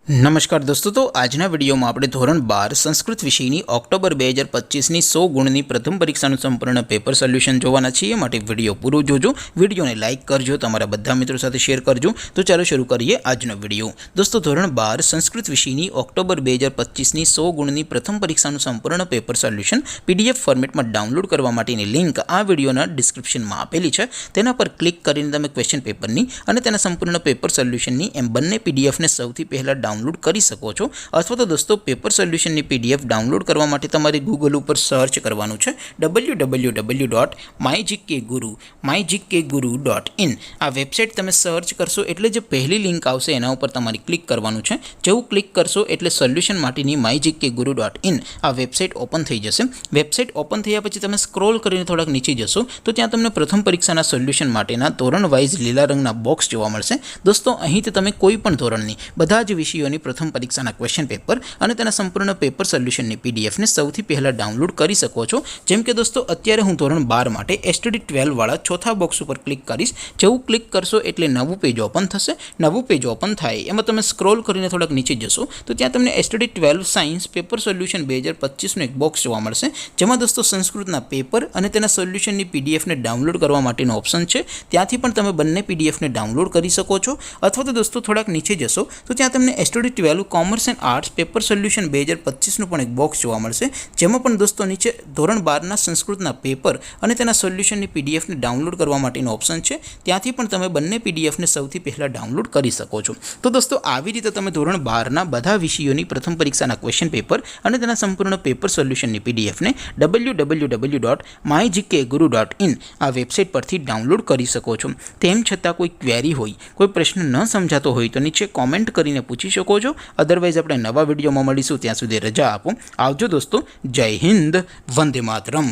नमस्कार दोस्तों, तो आजना विडियो में आपणे धोरण 12 संस्कृत विषयनी ऑक्टोबर 2025 ની 100 ગુણની પ્રથમ પરીક્ષાનું સંપૂર્ણ પેપર સોલ્યુશન જોવાના છીએ। માટે વિડિયો પૂરો જોજો, વિડિયોને લાઇક કરજો, તમારા બધા મિત્રો સાથે શેર કરજો। તો ચાલો શરૂ કરીએ આજનો વિડિયો। દોસ્તો, ધોરણ 12 સંસ્કૃત વિષયની ઓક્ટોબર 2025 ની 100 ગુણની પ્રથમ પરીક્ષાનું સંપૂર્ણ પેપર સોલ્યુશન પીડીએફ ફોર્મેટમાં ડાઉનલોડ કરવા માટેની લિંક આ વિડિયોના ડિસ્ક્રિપ્શનમાં આપેલી છે। તેના પર ક્લિક કરીને તમે ક્વેશ્ચન પેપરની અને તેના સંપૂર્ણ પેપર સોલ્યુશનની એમ બંને પીડીએફને સૌથી પહેલા डाउनलॉड कर सको છો। अथवा तो दोस्तों पेपर सोल्यूशन ની पीडीएफ डाउनलॉड करवा माटे तमारे गूगल पर सर्च करवानुं छे www.mygkguru.in। आ वेबसाइट तमे सर्च करशो एटले जे पहली लिंक आवशे एना उपर तमारे क्लिक करवानुं छे। जेवुं क्लिक करशो एटले सोल्यूशन माटेनी mygkguru.in आ वेबसाइट ओपन थई जशे। वेबसाइट ओपन थया पछी तमे स्क्रॉल करीने थोड़ाक नीचे जशो तो त्यां तमने प्रथम परीक्षाना सोल्यूशन माटेना धोरण वाइज लीला रंगना बॉक्स जोवा मळशे। दोस्तों, અહીંથી તમે કોઈ પણ ધોરણની બધા જ વિષયોની પ્રથમ પરીક્ષાના ક્વેશ્ચન પેપર અને તેના સંપૂર્ણ પેપર સોલ્યુશનની પીડીએફને સૌથી પહેલા ડાઉનલોડ કરી શકો છો। જેમ કે દોસ્તો, અત્યારે હું ધોરણ 12 માટે STD 12 વાળા ચોથા બોક્સ ઉપર ક્લિક કરીશ। જેવું ક્લિક કરશો એટલે નવું પેજ ઓપન થશે। નવું પેજ ઓપન થાય એમાં તમે સ્ક્રોલ કરીને થોડાક નીચે જશો તો ત્યાં તમને STD 12 સાયન્સ પેપર સોલ્યુશન 2025 નું એક બોક્સ જોવા મળશે। જેમાં દોસ્તો સંસ્કૃતના પેપર અને તેના સોલ્યુશનની પીડીએફને ડાઉનલોડ કરવા માટેનો ઓપ્શન છે। ત્યાંથી પણ તમે બંને પીડીએફને ડાઉનલોડ કરી શકો છો। અથવા તો દોસ્તો થોડાક નીચે જશો તો ત્યાં તમને STD 12 commerce and arts paper solution 2025 નું પણ એક બોક્સ જોવા મળશે। જેમાં પણ દોસ્તો નીચે ધોરણ 12 ના સંસ્કૃતના પેપર અને તેના સોલ્યુશનની પીડીએફને ડાઉનલોડ કરવા માટેનો ઓપ્શન છે। ત્યાંથી પણ તમે બંને પીડીએફને સૌથી પહેલા ડાઉનલોડ કરી શકો છો। તો દોસ્તો, આવી રીતે તમે ધોરણ 12 ના બધા વિષયોની પ્રથમ પરીક્ષાના ક્વેશ્ચન પેપર અને તેના સંપૂર્ણ પેપર સોલ્યુશનની પીડીએફને www.mygkguru.in આ વેબસાઇટ પરથી ડાઉનલોડ કરી શકો છો। તેમ છતાં કોઈ ક્વેરી હોય, કોઈ પ્રશ્ન ન સમજાતો હોય તો નીચે કોમેન્ટ કરીને પૂછી શકો છો। अदरवाइज अपने नवा वीडियो में मळीशुं, त्यां सुधी रजा आपो। आवजो दोस्तों। जय हिंद, वंदे मातरम।